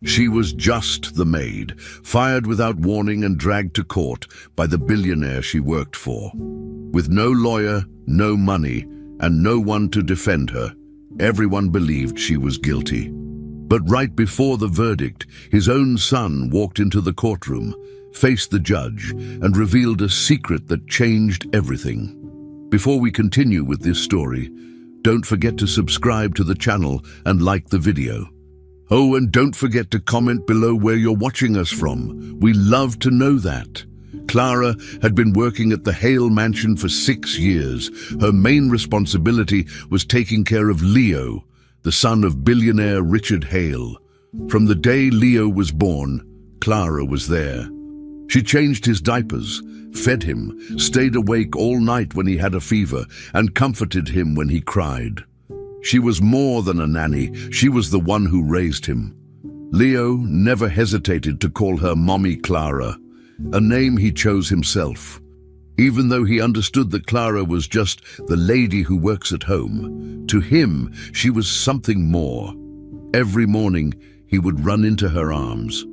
She was just the maid, fired without warning and dragged to court by the billionaire she worked for. With no lawyer, no money, and no one to defend her, everyone believed she was guilty. But right before the verdict, his own son walked into the courtroom, faced the judge, and revealed a secret that changed everything. Before we continue with this story, don't forget to subscribe to the channel and like the video. Oh, and don't forget to comment below where you're watching us from. We love to know that. Clara had been working at the Hale mansion for 6 years. Her main responsibility was taking care of Leo, the son of billionaire Richard Hale. From the day Leo was born, Clara was there. She changed his diapers, fed him, stayed awake all night when he had a fever, and comforted him when he cried. She was more than a nanny, she was the one who raised him. Leo never hesitated to call her Mommy Clara, a name he chose himself. Even though he understood that Clara was just the lady who works at home, to him she was something more. Every morning he would run into her arms.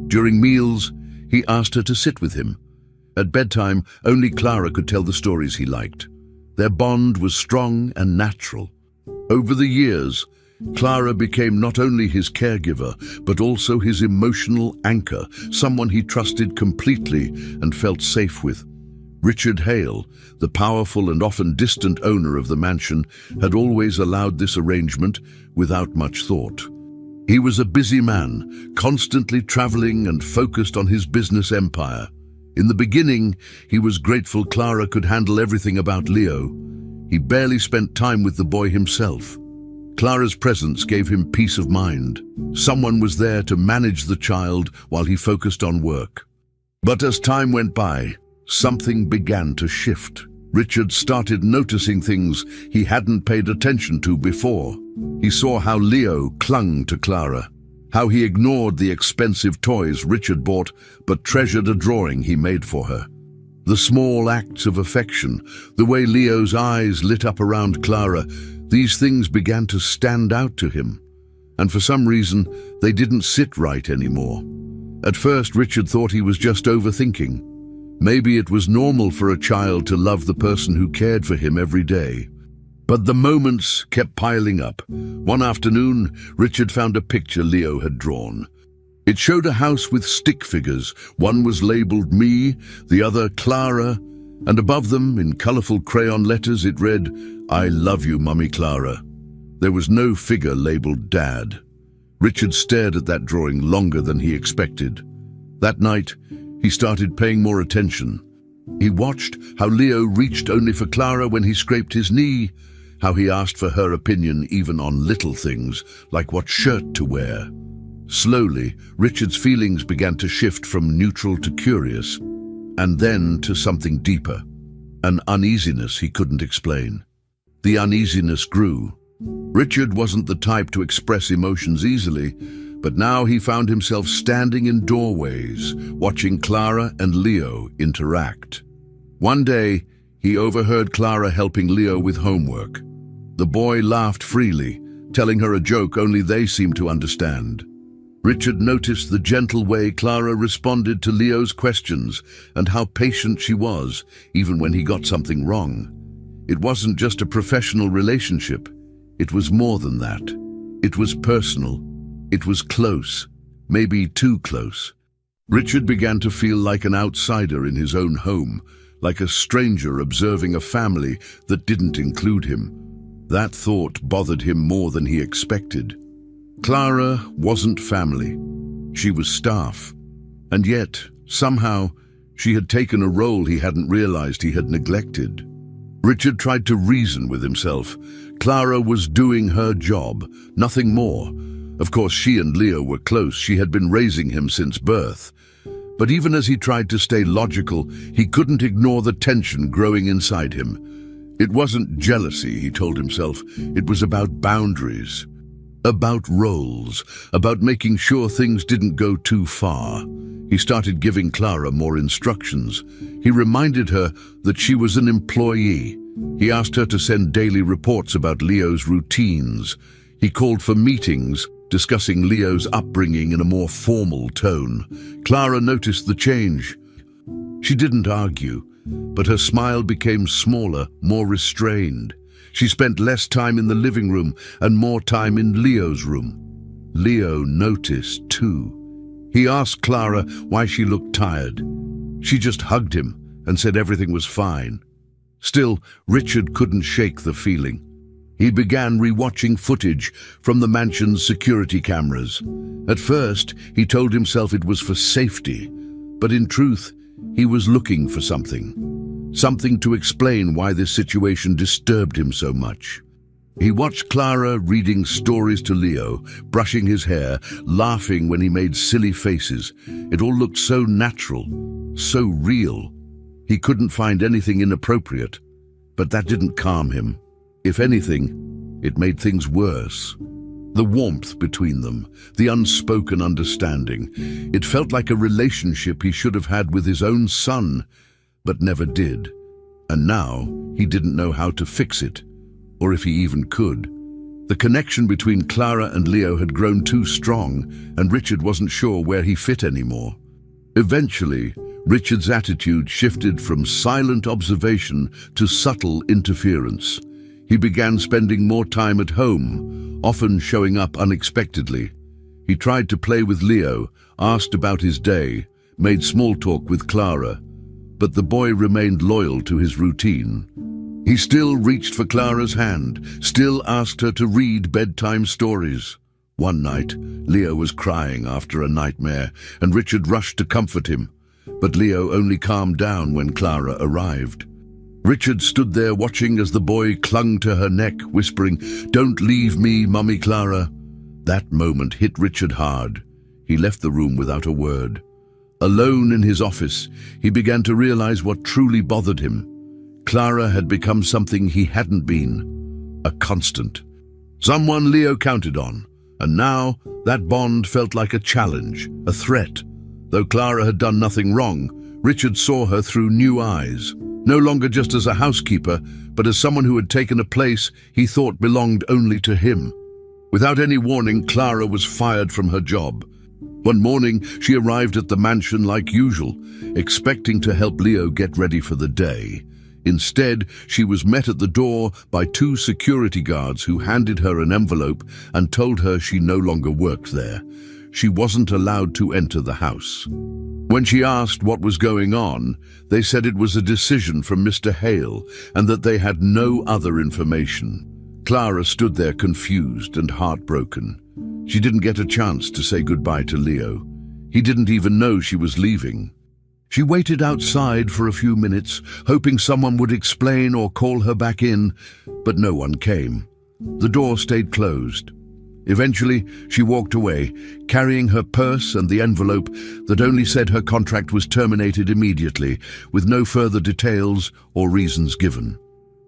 During meals, he asked her to sit with him. At bedtime, only Clara could tell the stories he liked. Their bond was strong and natural. Over the years, Clara became not only his caregiver, but also his emotional anchor, someone he trusted completely and felt safe with. Richard Hale, the powerful and often distant owner of the mansion, had always allowed this arrangement without much thought. He was a busy man, constantly traveling and focused on his business empire. In the beginning, he was grateful Clara could handle everything about Leo. He barely spent time with the boy himself. Clara's presence gave him peace of mind. Someone was there to manage the child while he focused on work. But as time went by, something began to shift. Richard started noticing things he hadn't paid attention to before. He saw how Leo clung to Clara, how he ignored the expensive toys Richard bought but treasured a drawing he made for her. The small acts of affection, the way Leo's eyes lit up around Clara, these things began to stand out to him. And for some reason, they didn't sit right anymore. At first, Richard thought he was just overthinking. Maybe it was normal for a child to love the person who cared for him every day. But the moments kept piling up. One afternoon, Richard found a picture Leo had drawn. It showed a house with stick figures. One was labeled me, the other Clara, and above them, in colorful crayon letters, it read, "I love you, Mummy Clara." There was no figure labeled Dad. Richard stared at that drawing longer than he expected. That night, he started paying more attention. He watched how Leo reached only for Clara when he scraped his knee, how he asked for her opinion even on little things, like what shirt to wear. Slowly, Richard's feelings began to shift from neutral to curious, and then to something deeper, an uneasiness he couldn't explain. The uneasiness grew. Richard wasn't the type to express emotions easily, but now he found himself standing in doorways, watching Clara and Leo interact. One day, he overheard Clara helping Leo with homework. The boy laughed freely, telling her a joke only they seemed to understand. Richard noticed the gentle way Clara responded to Leo's questions and how patient she was, even when he got something wrong. It wasn't just a professional relationship. It was more than that. It was personal. It was close, maybe too close. Richard began to feel like an outsider in his own home, like a stranger observing a family that didn't include him. That thought bothered him more than he expected. Clara wasn't family. She was staff. And yet, somehow, she had taken a role he hadn't realized he had neglected. Richard tried to reason with himself. Clara was doing her job, nothing more. Of course, she and Leo were close. She had been raising him since birth. But even as he tried to stay logical, he couldn't ignore the tension growing inside him. It wasn't jealousy, he told himself. It was about boundaries, about roles, about making sure things didn't go too far. He started giving Clara more instructions. He reminded her that she was an employee. He asked her to send daily reports about Leo's routines. He called for meetings discussing Leo's upbringing in a more formal tone. Clara noticed the change. She didn't argue, but her smile became smaller, more restrained. She spent less time in the living room and more time in Leo's room. Leo noticed too. He asked Clara why she looked tired. She just hugged him and said everything was fine. Still, Richard couldn't shake the feeling. He began rewatching footage from the mansion's security cameras. At first, he told himself it was for safety, but in truth, he was looking for something to explain why this situation disturbed him so much. He watched Clara reading stories to Leo, brushing his hair, laughing when he made silly faces. It all looked so natural, so real. He couldn't find anything inappropriate, but that didn't calm him. If anything, it made things worse. The warmth between them, the unspoken understanding. It felt like a relationship he should have had with his own son, but never did. And now he didn't know how to fix it, or if he even could. The connection between Clara and Leo had grown too strong, and Richard wasn't sure where he fit anymore. Eventually, Richard's attitude shifted from silent observation to subtle interference. He began spending more time at home, often showing up unexpectedly. He tried to play with Leo, asked about his day, made small talk with Clara, but the boy remained loyal to his routine. He still reached for Clara's hand, still asked her to read bedtime stories. One night, Leo was crying after a nightmare, and Richard rushed to comfort him, but Leo only calmed down when Clara arrived. Richard stood there watching as the boy clung to her neck, whispering, "Don't leave me, Mummy Clara." That moment hit Richard hard. He left the room without a word. Alone in his office, he began to realize what truly bothered him. Clara had become something he hadn't been, a constant. Someone Leo counted on, and now that bond felt like a challenge, a threat. Though Clara had done nothing wrong, Richard saw her through new eyes. No longer just as a housekeeper, but as someone who had taken a place he thought belonged only to him. Without any warning, Clara was fired from her job. One morning, she arrived at the mansion like usual, expecting to help Leo get ready for the day. Instead, she was met at the door by two security guards who handed her an envelope and told her she no longer worked there. She wasn't allowed to enter the house. When she asked what was going on, they said it was a decision from Mr. Hale and that they had no other information. Clara stood there confused and heartbroken. She didn't get a chance to say goodbye to Leo. He didn't even know she was leaving. She waited outside for a few minutes, hoping someone would explain or call her back in, but no one came. The door stayed closed. Eventually, she walked away, carrying her purse and the envelope that only said her contract was terminated immediately, with no further details or reasons given.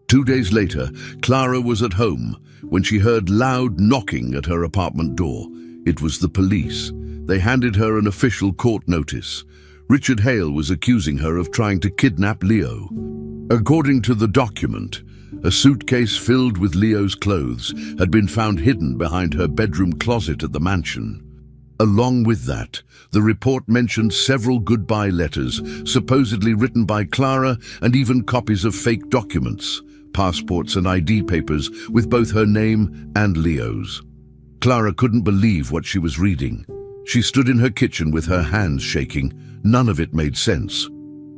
2 days later, Clara was at home when she heard loud knocking at her apartment door. It was the police. They handed her an official court notice. Richard Hale was accusing her of trying to kidnap Leo. According to the document, a suitcase filled with Leo's clothes had been found hidden behind her bedroom closet at the mansion. Along with that, the report mentioned several goodbye letters, supposedly written by Clara, and even copies of fake documents, passports and ID papers with both her name and Leo's. Clara couldn't believe what she was reading. She stood in her kitchen with her hands shaking. None of it made sense.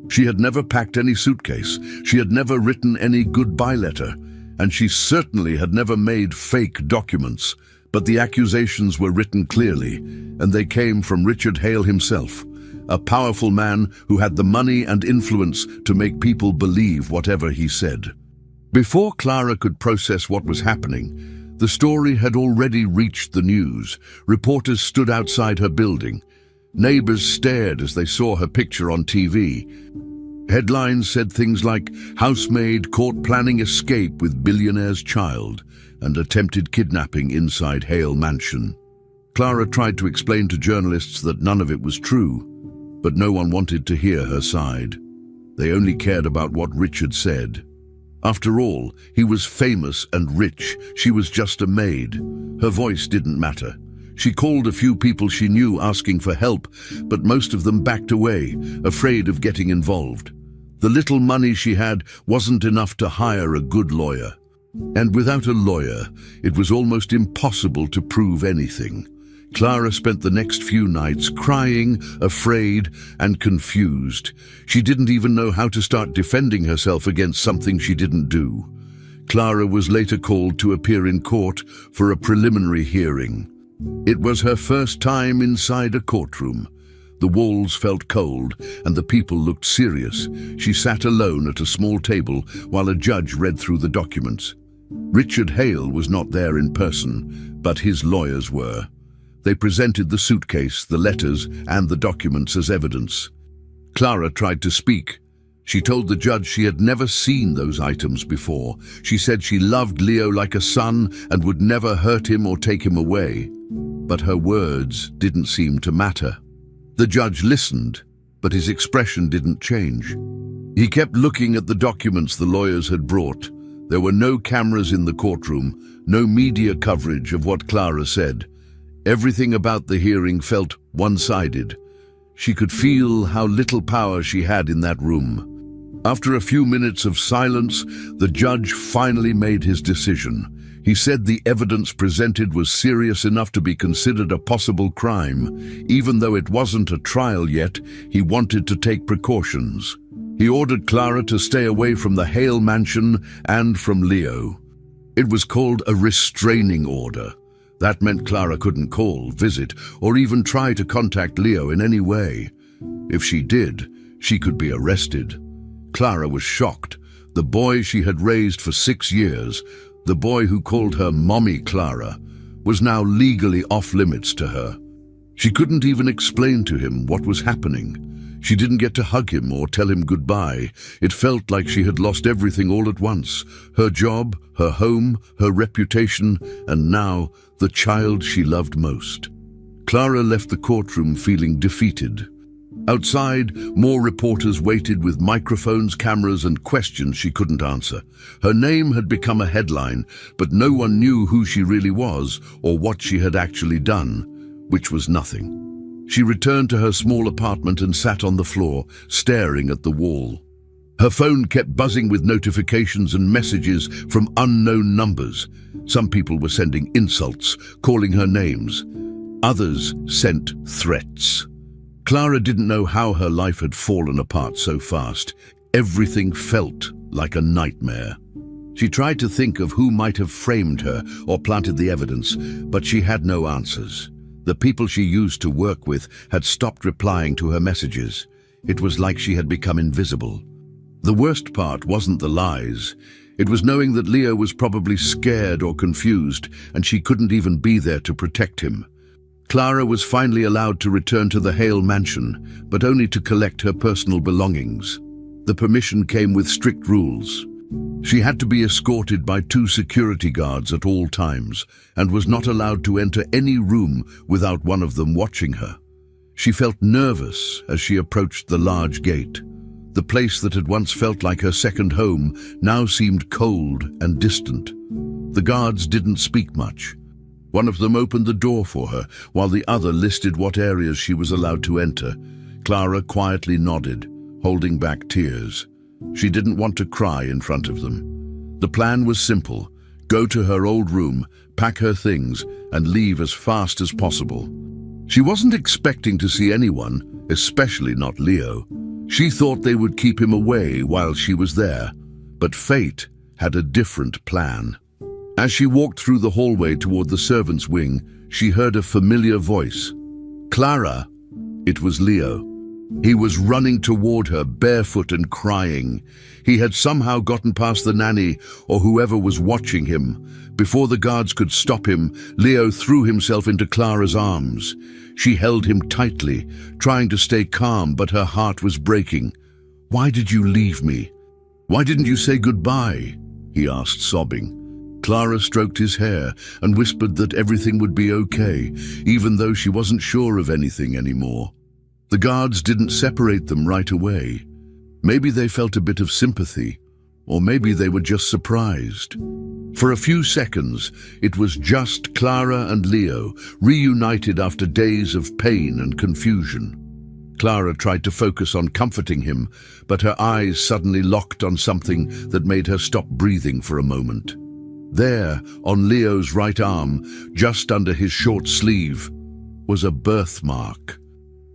She had never packed any suitcase, she had never written any goodbye letter, and she certainly had never made fake documents. But the accusations were written clearly, and they came from Richard Hale himself, a powerful man who had the money and influence to make people believe whatever he said. Before Clara could process what was happening, the story had already reached the news. Reporters stood outside her building. Neighbors stared as they saw her picture on TV. Headlines said things like, "Housemaid caught planning escape with billionaire's child," and attempted kidnapping inside Hale Mansion. Clara tried to explain to journalists that none of it was true, but no one wanted to hear her side. They only cared about what Richard said. After all, he was famous and rich. She was just a maid. Her voice didn't matter. She called a few people she knew asking for help, but most of them backed away, afraid of getting involved. The little money she had wasn't enough to hire a good lawyer. And without a lawyer, it was almost impossible to prove anything. Clara spent the next few nights crying, afraid, and confused. She didn't even know how to start defending herself against something she didn't do. Clara was later called to appear in court for a preliminary hearing. It was her first time inside a courtroom. The walls felt cold, and the people looked serious. She sat alone at a small table while a judge read through the documents. Richard Hale was not there in person, but his lawyers were. They presented the suitcase, the letters, and the documents as evidence. Clara tried to speak. She told the judge she had never seen those items before. She said she loved Leo like a son and would never hurt him or take him away. But her words didn't seem to matter. The judge listened, but his expression didn't change. He kept looking at the documents the lawyers had brought. There were no cameras in the courtroom, no media coverage of what Clara said. Everything about the hearing felt one-sided. She could feel how little power she had in that room. After a few minutes of silence, the judge finally made his decision. He said the evidence presented was serious enough to be considered a possible crime. Even though it wasn't a trial yet, he wanted to take precautions. He ordered Clara to stay away from the Hale mansion and from Leo. It was called a restraining order. That meant Clara couldn't call, visit, or even try to contact Leo in any way. If she did, she could be arrested. Clara was shocked. The boy she had raised for 6 years, the boy who called her Mommy Clara, was now legally off-limits to her. She couldn't even explain to him what was happening. She didn't get to hug him or tell him goodbye. It felt like she had lost everything all at once. Her job, her home, her reputation, and now the child she loved most. Clara left the courtroom feeling defeated. Outside, more reporters waited with microphones, cameras, and questions she couldn't answer. Her name had become a headline, but no one knew who she really was or what she had actually done, which was nothing. She returned to her small apartment and sat on the floor, staring at the wall. Her phone kept buzzing with notifications and messages from unknown numbers. Some people were sending insults, calling her names. Others sent threats. Clara didn't know how her life had fallen apart so fast. Everything felt like a nightmare. She tried to think of who might have framed her or planted the evidence, but she had no answers. The people she used to work with had stopped replying to her messages. It was like she had become invisible. The worst part wasn't the lies. It was knowing that Leo was probably scared or confused, and she couldn't even be there to protect him. Clara was finally allowed to return to the Hale mansion, but only to collect her personal belongings. The permission came with strict rules. She had to be escorted by 2 security guards at all times, and was not allowed to enter any room without one of them watching her. She felt nervous as she approached the large gate. The place that had once felt like her second home now seemed cold and distant. The guards didn't speak much. One of them opened the door for her, while the other listed what areas she was allowed to enter. Clara quietly nodded, holding back tears. She didn't want to cry in front of them. The plan was simple: go to her old room, pack her things, and leave as fast as possible. She wasn't expecting to see anyone, especially not Leo. She thought they would keep him away while she was there, but fate had a different plan. As she walked through the hallway toward the servants' wing, she heard a familiar voice. "Clara!" It was Leo. He was running toward her, barefoot and crying. He had somehow gotten past the nanny or whoever was watching him. Before the guards could stop him, Leo threw himself into Clara's arms. She held him tightly, trying to stay calm, but her heart was breaking. "Why did you leave me? Why didn't you say goodbye?" he asked, sobbing. Clara stroked his hair and whispered that everything would be okay, even though she wasn't sure of anything anymore. The guards didn't separate them right away. Maybe they felt a bit of sympathy, or maybe they were just surprised. For a few seconds, it was just Clara and Leo, reunited after days of pain and confusion. Clara tried to focus on comforting him, but her eyes suddenly locked on something that made her stop breathing for a moment. There, on Leo's right arm, just under his short sleeve, was a birthmark.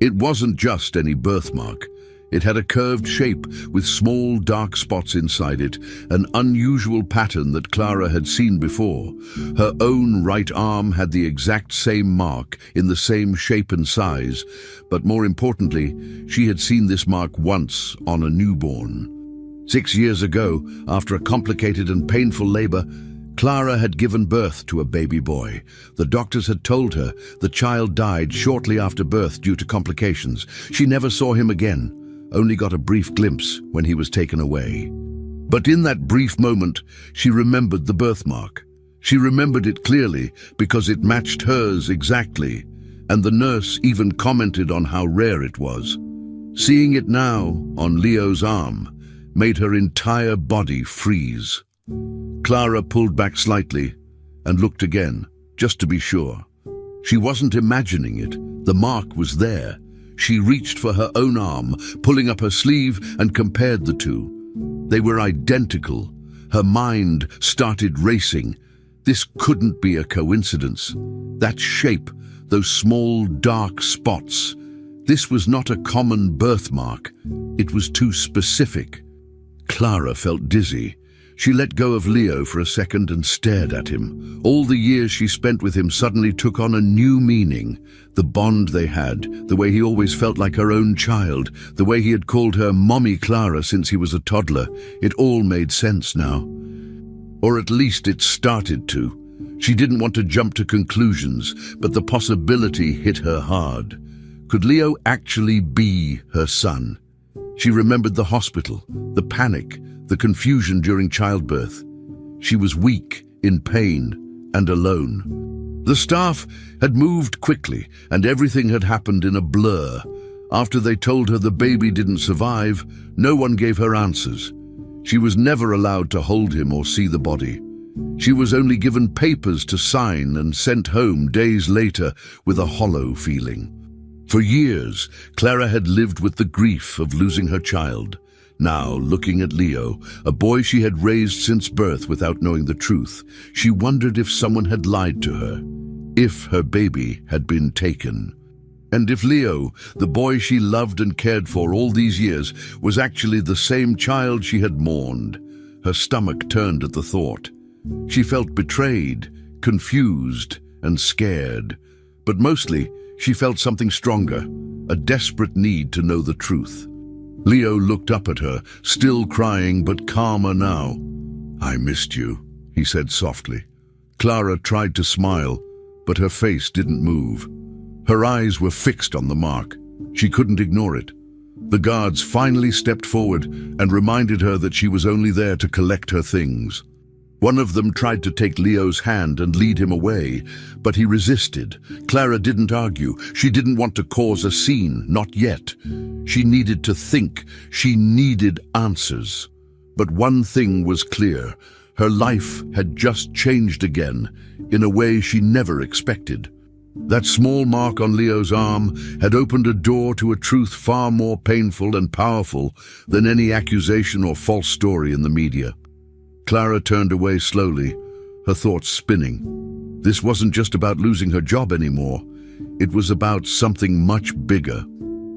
It wasn't just any birthmark. It had a curved shape with small dark spots inside it, an unusual pattern that Clara had seen before. Her own right arm had the exact same mark in the same shape and size, but more importantly, she had seen this mark once on a newborn. 6 years ago, after a complicated and painful labor, Clara had given birth to a baby boy. The doctors had told her the child died shortly after birth due to complications. She never saw him again, only got a brief glimpse when he was taken away. But in that brief moment, she remembered the birthmark. She remembered it clearly because it matched hers exactly, and the nurse even commented on how rare it was. Seeing it now on Leo's arm made her entire body freeze. Clara pulled back slightly and looked again, just to be sure. She wasn't imagining it. The mark was there. She reached for her own arm, pulling up her sleeve, and compared the two. They were identical. Her mind started racing. This couldn't be a coincidence. That shape, those small dark spots. This was not a common birthmark. It was too specific. Clara felt dizzy. She let go of Leo for a second and stared at him. All the years she spent with him suddenly took on a new meaning. The bond they had, the way he always felt like her own child, the way he had called her Mommy Clara since he was a toddler, it all made sense now. Or at least it started to. She didn't want to jump to conclusions, but the possibility hit her hard. Could Leo actually be her son? She remembered the hospital, the panic, the confusion during childbirth. She was weak, in pain, and alone. The staff had moved quickly, and everything had happened in a blur. After they told her the baby didn't survive, no one gave her answers. She was never allowed to hold him or see the body. She was only given papers to sign and sent home days later with a hollow feeling. For years, Clara had lived with the grief of losing her child. Now, looking at Leo, a boy she had raised since birth without knowing the truth, she wondered if someone had lied to her, if her baby had been taken. And if Leo, the boy she loved and cared for all these years, was actually the same child she had mourned. Her stomach turned at the thought. She felt betrayed, confused, and scared. But mostly, she felt something stronger, a desperate need to know the truth. Leo looked up at her, still crying but calmer now. "I missed you," he said softly. Clara tried to smile, but her face didn't move. Her eyes were fixed on the mark. She couldn't ignore it. The guards finally stepped forward and reminded her that she was only there to collect her things. One of them tried to take Leo's hand and lead him away, but he resisted. Clara didn't argue. She didn't want to cause a scene, not yet. She needed to think. She needed answers. But one thing was clear. Her life had just changed again, in a way she never expected. That small mark on Leo's arm had opened a door to a truth far more painful and powerful than any accusation or false story in the media. Clara turned away slowly, her thoughts spinning. This wasn't just about losing her job anymore. It was about something much bigger.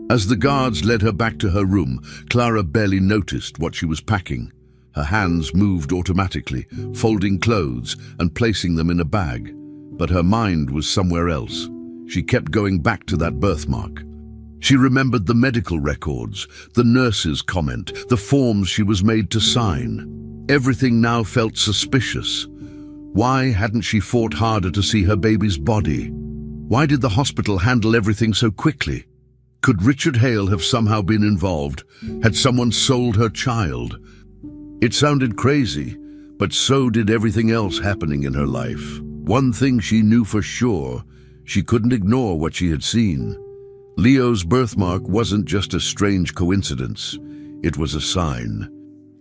As the guards led her back to her room, Clara barely noticed what she was packing. Her hands moved automatically, folding clothes and placing them in a bag. But her mind was somewhere else. She kept going back to that birthmark. She remembered the medical records, the nurse's comment, the forms she was made to sign. Everything now felt suspicious. Why hadn't she fought harder to see her baby's body? Why did the hospital handle everything so quickly? Could Richard Hale have somehow been involved? Had someone sold her child? It sounded crazy, but so did everything else happening in her life. One thing she knew for sure, she couldn't ignore what she had seen. Leo's birthmark wasn't just a strange coincidence. It was a sign.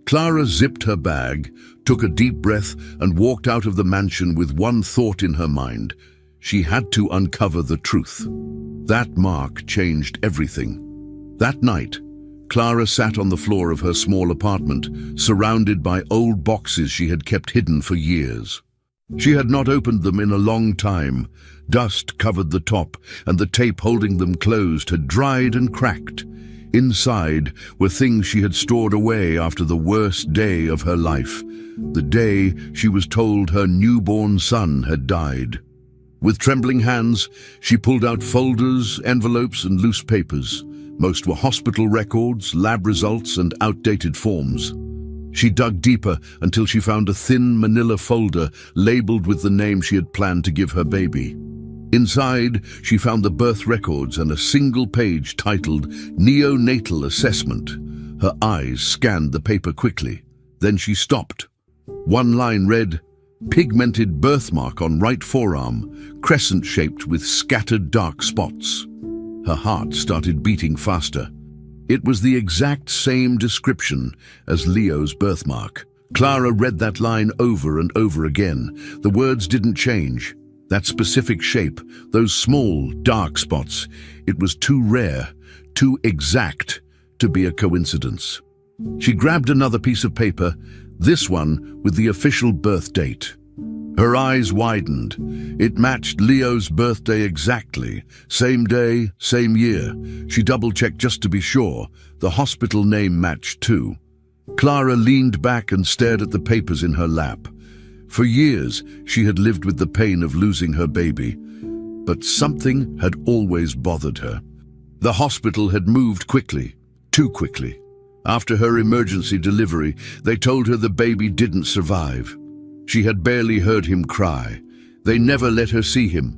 Clara zipped her bag, took a deep breath, and walked out of the mansion with one thought in her mind. She had to uncover the truth. That mark changed everything. That night, Clara sat on the floor of her small apartment, surrounded by old boxes she had kept hidden for years. She had not opened them in a long time. Dust covered the top, and the tape holding them closed had dried and cracked. Inside were things she had stored away after the worst day of her life, the day she was told her newborn son had died. With trembling hands, she pulled out folders, envelopes, and loose papers. Most were hospital records, lab results, and outdated forms. She dug deeper until she found a thin manila folder labeled with the name she had planned to give her baby. Inside, she found the birth records and a single page titled Neonatal Assessment. Her eyes scanned the paper quickly. Then she stopped. One line read, "Pigmented birthmark on right forearm, crescent-shaped with scattered dark spots." Her heart started beating faster. It was the exact same description as Leo's birthmark. Clara read that line over and over again. The words didn't change. That specific shape, those small, dark spots, it was too rare, too exact to be a coincidence. She grabbed another piece of paper, this one with the official birth date. Her eyes widened. It matched Leo's birthday exactly. Same day, same year. She double-checked just to be sure. The hospital name matched too. Clara leaned back and stared at the papers in her lap. For years, she had lived with the pain of losing her baby. But something had always bothered her. The hospital had moved quickly, too quickly. After her emergency delivery, they told her the baby didn't survive. She had barely heard him cry. They never let her see him.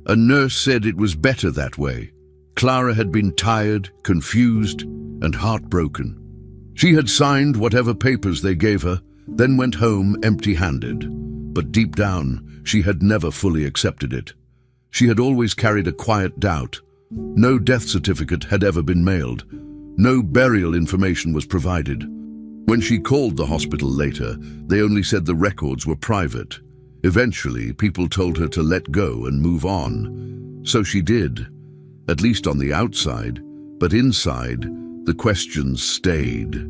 A nurse said it was better that way. Clara had been tired, confused, and heartbroken. She had signed whatever papers they gave her, then went home empty-handed. But deep down, she had never fully accepted it. She had always carried a quiet doubt. No death certificate had ever been mailed. No burial information was provided. When she called the hospital later, they only said the records were private. Eventually, people told her to let go and move on. So she did, at least on the outside, but inside, the questions stayed.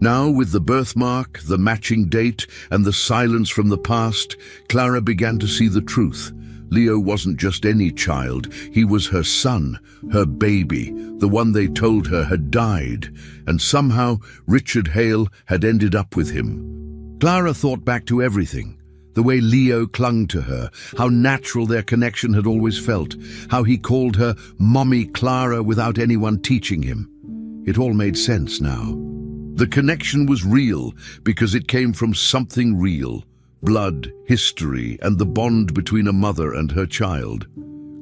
Now, with the birthmark, the matching date, and the silence from the past, Clara began to see the truth. Leo wasn't just any child. He was her son, her baby, the one they told her had died. And somehow, Richard Hale had ended up with him. Clara thought back to everything. The way Leo clung to her, how natural their connection had always felt, how he called her Mommy Clara without anyone teaching him. It all made sense now. The connection was real because it came from something real. Blood, history, and the bond between a mother and her child.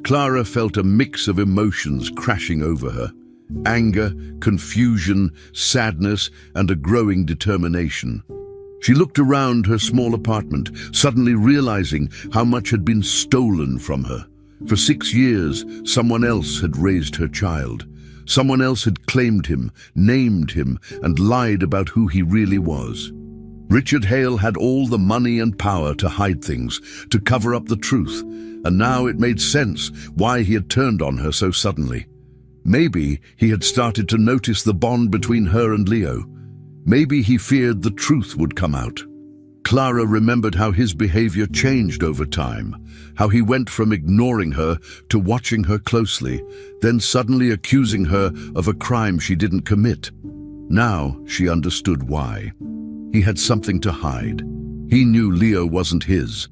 Clara felt a mix of emotions crashing over her. Anger, confusion, sadness, and a growing determination. She looked around her small apartment, suddenly realizing how much had been stolen from her. For 6 years, someone else had raised her child. Someone else had claimed him, named him, and lied about who he really was. Richard Hale had all the money and power to hide things, to cover up the truth, and now it made sense why he had turned on her so suddenly. Maybe he had started to notice the bond between her and Leo. Maybe he feared the truth would come out. Clara remembered how his behavior changed over time, how he went from ignoring her to watching her closely, then suddenly accusing her of a crime she didn't commit. Now she understood why. He had something to hide. He knew Leo wasn't his,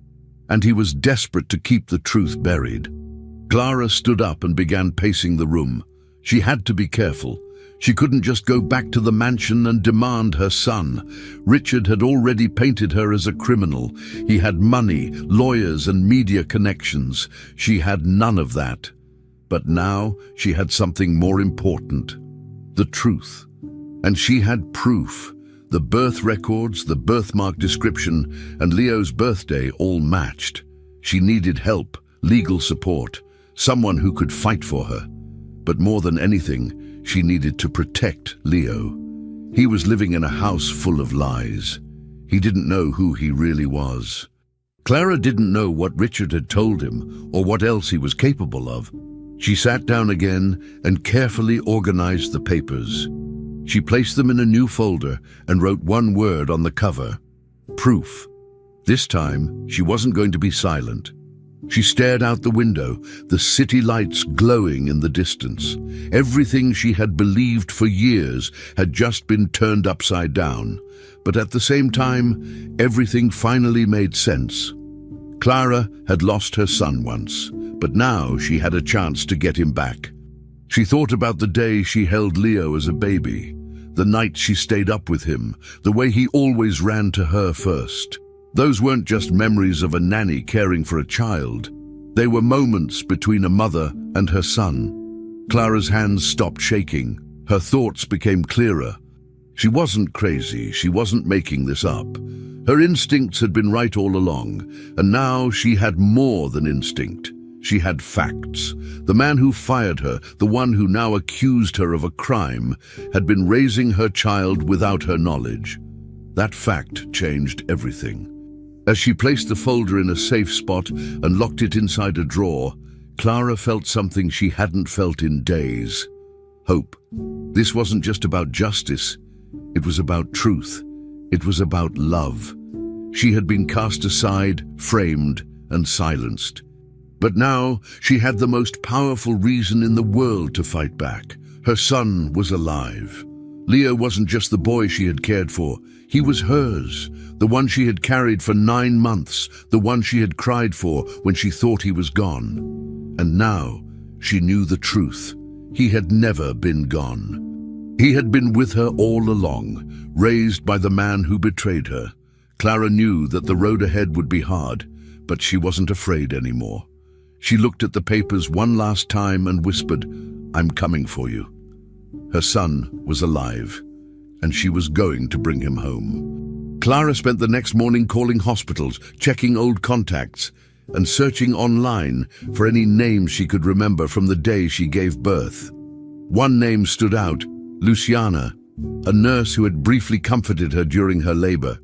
and he was desperate to keep the truth buried. Clara stood up and began pacing the room. She had to be careful. She couldn't just go back to the mansion and demand her son. Richard had already painted her as a criminal. He had money, lawyers, and media connections. She had none of that. But now she had something more important. The truth. And she had proof. The birth records, the birthmark description, and Leo's birthday all matched. She needed help, legal support, someone who could fight for her. But more than anything, she needed to protect Leo. He was living in a house full of lies. He didn't know who he really was. Clara didn't know what Richard had told him or what else he was capable of. She sat down again and carefully organized the papers. She placed them in a new folder and wrote one word on the cover: proof. This time, she wasn't going to be silent. She stared out the window, the city lights glowing in the distance. Everything she had believed for years had just been turned upside down. But at the same time, everything finally made sense. Clara had lost her son once, but now she had a chance to get him back. She thought about the day she held Leo as a baby, the night she stayed up with him, the way he always ran to her first. Those weren't just memories of a nanny caring for a child. They were moments between a mother and her son. Clara's hands stopped shaking. Her thoughts became clearer. She wasn't crazy. She wasn't making this up. Her instincts had been right all along, and now she had more than instinct. She had facts. The man who fired her, the one who now accused her of a crime, had been raising her child without her knowledge. That fact changed everything. As she placed the folder in a safe spot and locked it inside a drawer, Clara felt something she hadn't felt in days. Hope. This wasn't just about justice. It was about truth. It was about love. She had been cast aside, framed, and silenced. But now she had the most powerful reason in the world to fight back. Her son was alive. Leo wasn't just the boy she had cared for. He was hers, the one she had carried for 9 months, the one she had cried for when she thought he was gone. And now she knew the truth. He had never been gone. He had been with her all along, raised by the man who betrayed her. Clara knew that the road ahead would be hard, but she wasn't afraid anymore. She looked at the papers one last time and whispered, "I'm coming for you." Her son was alive, and she was going to bring him home. Clara spent the next morning calling hospitals, checking old contacts, and searching online for any names she could remember from the day she gave birth. One name stood out: Luciana, a nurse who had briefly comforted her during her labor.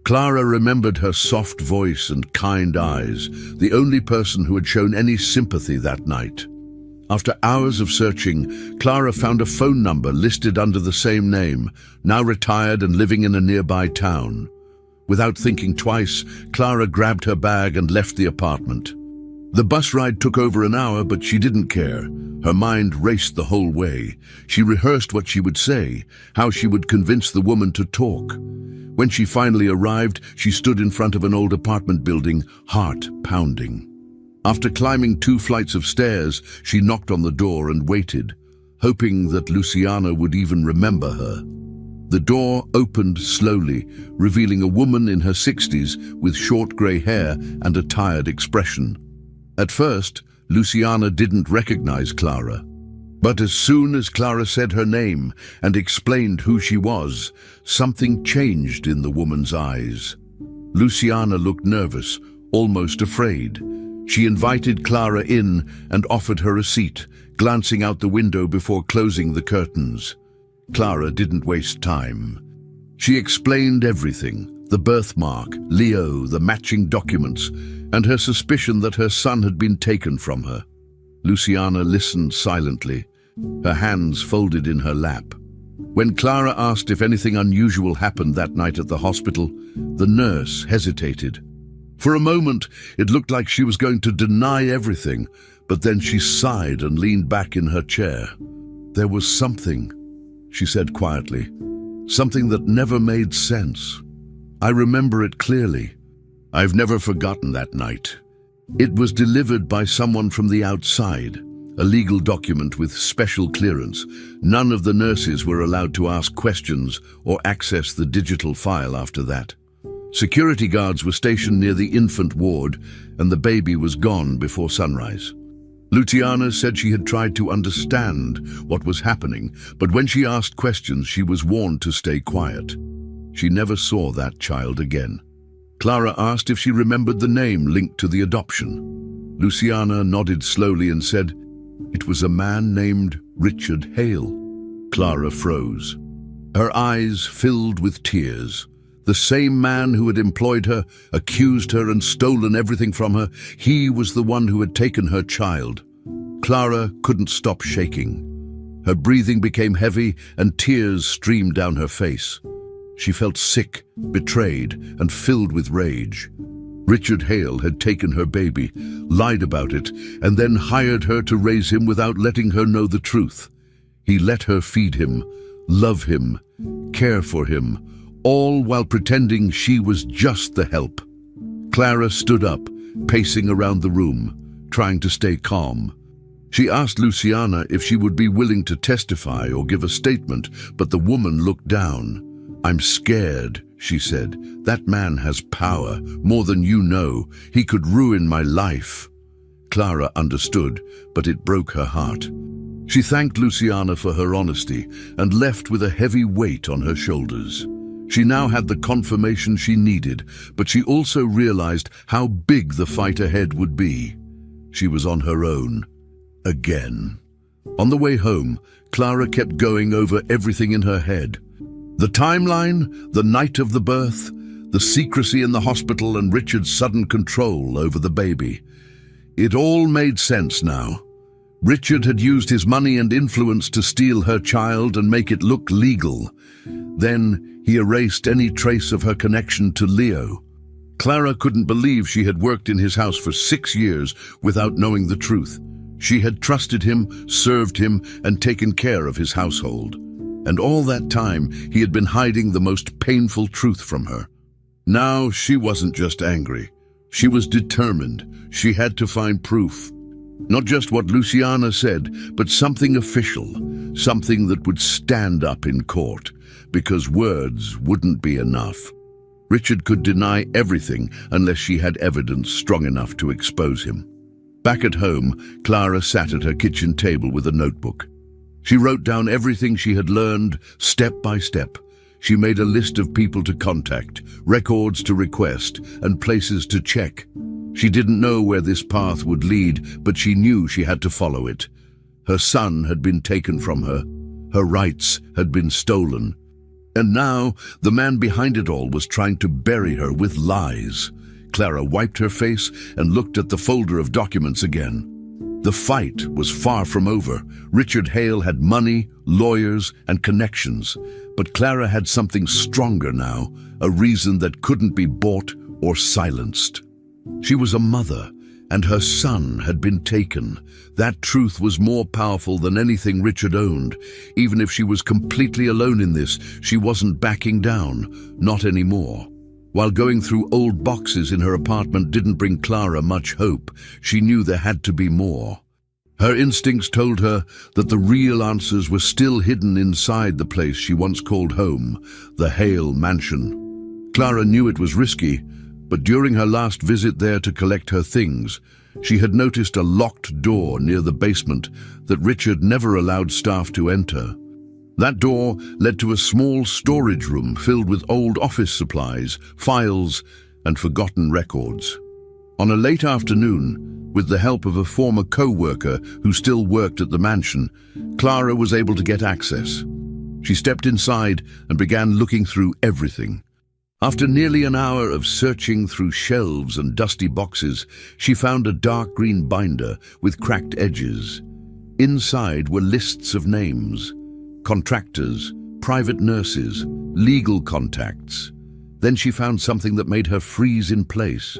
Clara remembered her soft voice and kind eyes, the only person who had shown any sympathy that night. After hours of searching, Clara found a phone number listed under the same name, now retired and living in a nearby town. Without thinking twice, Clara grabbed her bag and left the apartment. The bus ride took over an hour, but she didn't care. Her mind raced the whole way. She rehearsed what she would say, how she would convince the woman to talk. When she finally arrived, she stood in front of an old apartment building, heart pounding. After climbing 2 flights of stairs, she knocked on the door and waited, hoping that Luciana would even remember her. The door opened slowly, revealing a woman in her 60s with short grey hair and a tired expression. At first, Luciana didn't recognize Clara. But as soon as Clara said her name and explained who she was, something changed in the woman's eyes. Luciana looked nervous, almost afraid. She invited Clara in and offered her a seat, glancing out the window before closing the curtains. Clara didn't waste time. She explained everything: the birthmark, Leo, the matching documents, and her suspicion that her son had been taken from her. Luciana listened silently, her hands folded in her lap. When Clara asked if anything unusual happened that night at the hospital, the nurse hesitated. For a moment, it looked like she was going to deny everything, but then she sighed and leaned back in her chair. "There was something," she said quietly, "something that never made sense. I remember it clearly. I've never forgotten that night. It was delivered by someone from the outside, a legal document with special clearance. None of the nurses were allowed to ask questions or access the digital file after that. Security guards were stationed near the infant ward, and the baby was gone before sunrise. Luciana said she had tried to understand what was happening, but when she asked questions, she was warned to stay quiet. She never saw that child again." Clara asked if she remembered the name linked to the adoption. Luciana nodded slowly and said, "It was a man named Richard Hale." Clara froze. Her eyes filled with tears. The same man who had employed her, accused her and stolen everything from her, he was the one who had taken her child. Clara couldn't stop shaking. Her breathing became heavy and tears streamed down her face. She felt sick, betrayed, and filled with rage. Richard Hale had taken her baby, lied about it, and then hired her to raise him without letting her know the truth. He let her feed him, love him, care for him, all while pretending she was just the help. Clara stood up, pacing around the room, trying to stay calm. She asked Luciana if she would be willing to testify or give a statement, but the woman looked down. "I'm scared," she said. "That man has power, more than you know. He could ruin my life." Clara understood, but it broke her heart. She thanked Luciana for her honesty and left with a heavy weight on her shoulders. She now had the confirmation she needed, but she also realized how big the fight ahead would be. She was on her own. Again. On the way home, Clara kept going over everything in her head. The timeline, the night of the birth, the secrecy in the hospital and Richard's sudden control over the baby. It all made sense now. Richard had used his money and influence to steal her child and make it look legal. Then he erased any trace of her connection to Leo. Clara couldn't believe she had worked in his house for 6 years without knowing the truth. She had trusted him, served him, and taken care of his household. And all that time, he had been hiding the most painful truth from her. Now she wasn't just angry. She was determined. She had to find proof. Not just what Luciana said, but something official, something that would stand up in court, because words wouldn't be enough. Richard could deny everything unless she had evidence strong enough to expose him. Back at home, Clara sat at her kitchen table with a notebook. She wrote down everything she had learned, step by step. She made a list of people to contact, records to request, and places to check. She didn't know where this path would lead, but she knew she had to follow it. Her son had been taken from her. Her rights had been stolen. And now, the man behind it all was trying to bury her with lies. Clara wiped her face and looked at the folder of documents again. The fight was far from over. Richard Hale had money, lawyers, and connections. But Clara had something stronger now, a reason that couldn't be bought or silenced. She was a mother, and her son had been taken. That truth was more powerful than anything Richard owned. Even if she was completely alone in this, she wasn't backing down, not anymore. While going through old boxes in her apartment didn't bring Clara much hope, she knew there had to be more. Her instincts told her that the real answers were still hidden inside the place she once called home, the Hale mansion. Clara knew it was risky, but during her last visit there to collect her things, she had noticed a locked door near the basement that Richard never allowed staff to enter. That door led to a small storage room filled with old office supplies, files, and forgotten records. On a late afternoon, with the help of a former co-worker who still worked at the mansion, Clara was able to get access. She stepped inside and began looking through everything. After nearly an hour of searching through shelves and dusty boxes, she found a dark green binder with cracked edges. Inside were lists of names. Contractors, private nurses, legal contacts. Then she found something that made her freeze in place.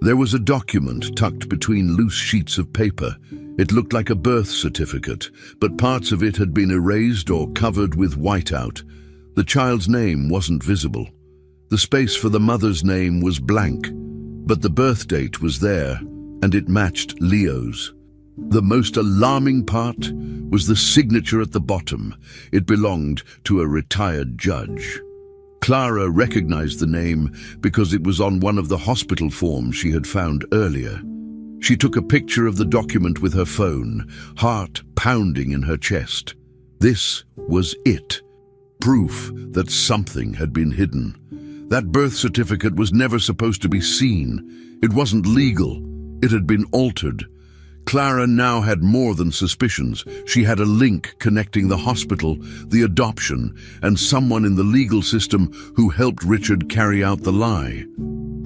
There was a document tucked between loose sheets of paper. It looked like a birth certificate, but parts of it had been erased or covered with whiteout. The child's name wasn't visible. The space for the mother's name was blank, but the birth date was there, and it matched Leo's. The most alarming part was the signature at the bottom. It belonged to a retired judge. Clara recognized the name because it was on one of the hospital forms she had found earlier. She took a picture of the document with her phone, heart pounding in her chest. This was it. Proof that something had been hidden. That birth certificate was never supposed to be seen. It wasn't legal. It had been altered. Clara now had more than suspicions. She had a link connecting the hospital, the adoption, and someone in the legal system who helped Richard carry out the lie.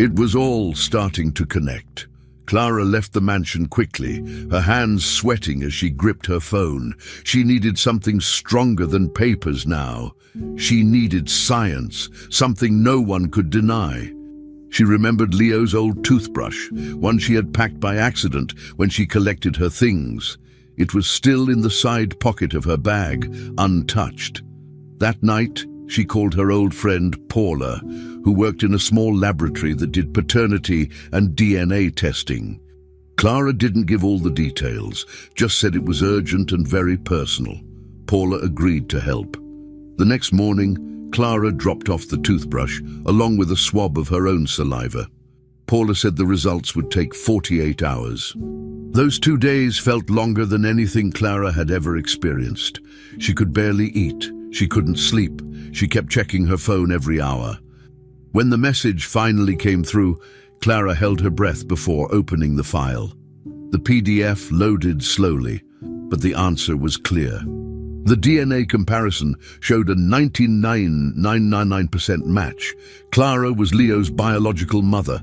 It was all starting to connect. Clara left the mansion quickly, her hands sweating as she gripped her phone. She needed something stronger than papers now. She needed science, something no one could deny. She remembered Leo's old toothbrush, one she had packed by accident when she collected her things. It was still in the side pocket of her bag, untouched. That night, she called her old friend Paula, who worked in a small laboratory that did paternity and DNA testing. Clara didn't give all the details, just said it was urgent and very personal. Paula agreed to help. The next morning, Clara dropped off the toothbrush, along with a swab of her own saliva. Paula said the results would take 48 hours. Those 2 days felt longer than anything Clara had ever experienced. She could barely eat. She couldn't sleep. She kept checking her phone every hour. When the message finally came through, Clara held her breath before opening the file. The PDF loaded slowly, but the answer was clear. The DNA comparison showed a 99.999% match. Clara was Leo's biological mother.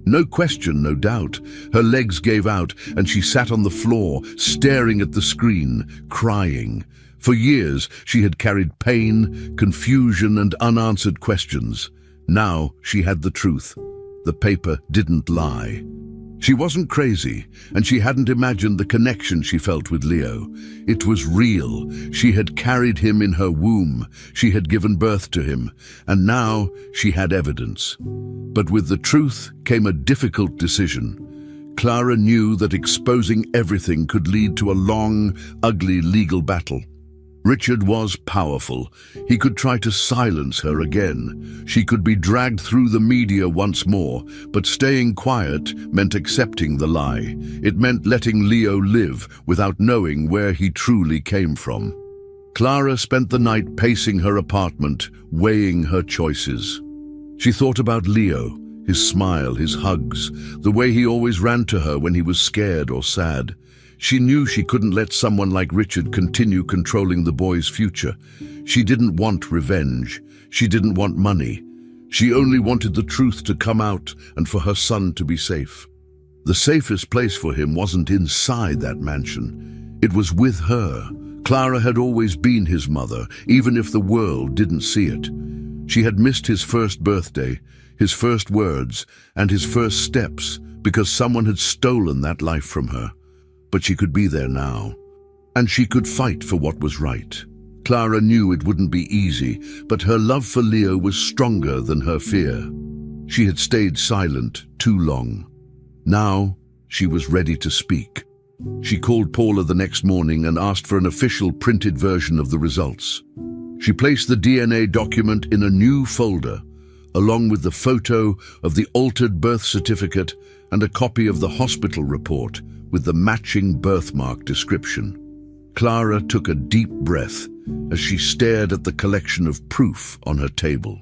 No question, no doubt. Her legs gave out, and she sat on the floor, staring at the screen, crying. For years, she had carried pain, confusion, and unanswered questions. Now she had the truth. The paper didn't lie. She wasn't crazy, and she hadn't imagined the connection she felt with Leo. It was real. She had carried him in her womb. She had given birth to him, and now she had evidence. But with the truth came a difficult decision. Clara knew that exposing everything could lead to a long, ugly legal battle. Richard was powerful. He could try to silence her again. She could be dragged through the media once more, but staying quiet meant accepting the lie. It meant letting Leo live without knowing where he truly came from. Clara spent the night pacing her apartment, weighing her choices. She thought about Leo, his smile, his hugs, the way he always ran to her when he was scared or sad. She knew she couldn't let someone like Richard continue controlling the boy's future. She didn't want revenge. She didn't want money. She only wanted the truth to come out and for her son to be safe. The safest place for him wasn't inside that mansion. It was with her. Clara had always been his mother, even if the world didn't see it. She had missed his first birthday, his first words, and his first steps because someone had stolen that life from her. But she could be there now, and she could fight for what was right. Clara knew it wouldn't be easy, but her love for Leo was stronger than her fear. She had stayed silent too long. Now she was ready to speak. She called Paula the next morning and asked for an official printed version of the results. She placed the DNA document in a new folder, along with the photo of the altered birth certificate and a copy of the hospital report with the matching birthmark description. Clara took a deep breath as she stared at the collection of proof on her table.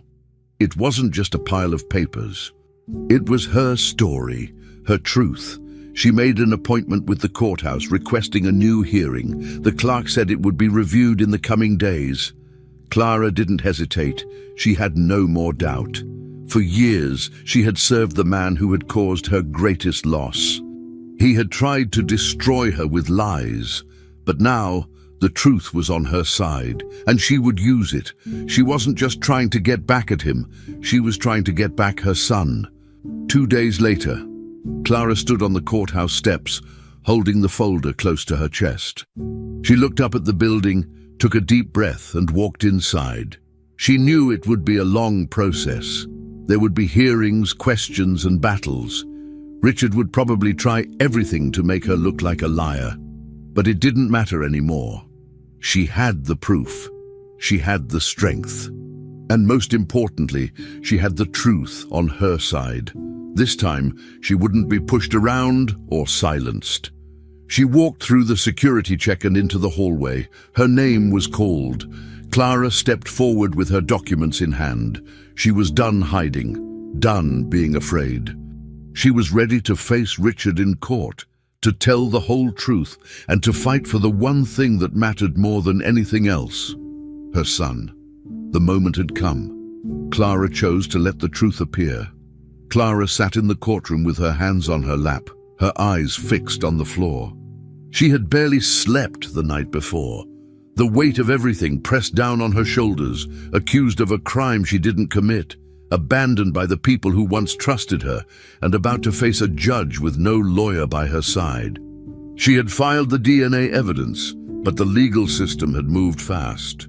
It wasn't just a pile of papers. It was her story, her truth. She made an appointment with the courthouse requesting a new hearing. The clerk said it would be reviewed in the coming days. Clara didn't hesitate. She had no more doubt. For years, she had served the man who had caused her greatest loss. He had tried to destroy her with lies, but now the truth was on her side, and she would use it. She wasn't just trying to get back at him, she was trying to get back her son. 2 days later, Clara stood on the courthouse steps, holding the folder close to her chest. She looked up at the building, took a deep breath, and walked inside. She knew it would be a long process. There would be hearings, questions, and battles. Richard would probably try everything to make her look like a liar. But it didn't matter anymore. She had the proof. She had the strength. And most importantly, she had the truth on her side. This time, she wouldn't be pushed around or silenced. She walked through the security check and into the hallway. Her name was called. Clara stepped forward with her documents in hand. She was done hiding, done being afraid. She was ready to face Richard in court. to tell the whole truth, and to fight for the one thing that mattered more than anything else: her son. The moment had come. Clara chose to let the truth appear. Clara sat in the courtroom with her hands on her lap, her eyes fixed on the floor. She had barely slept the night before. The weight of everything pressed down on her shoulders, accused of a crime she didn't commit, abandoned by the people who once trusted her, and about to face a judge with no lawyer by her side. She had filed the DNA evidence, but the legal system had moved fast.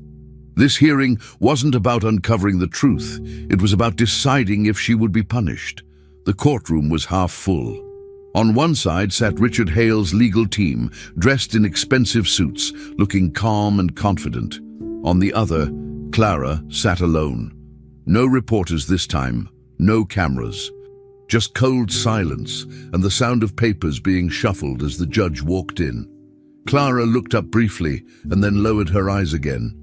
This hearing wasn't about uncovering the truth. It was about deciding if she would be punished. The courtroom was half full. On one side sat Richard Hale's legal team, dressed in expensive suits, looking calm and confident. On the other, Clara sat alone. No reporters this time, no cameras. Just cold silence and the sound of papers being shuffled as the judge walked in. Clara looked up briefly and then lowered her eyes again.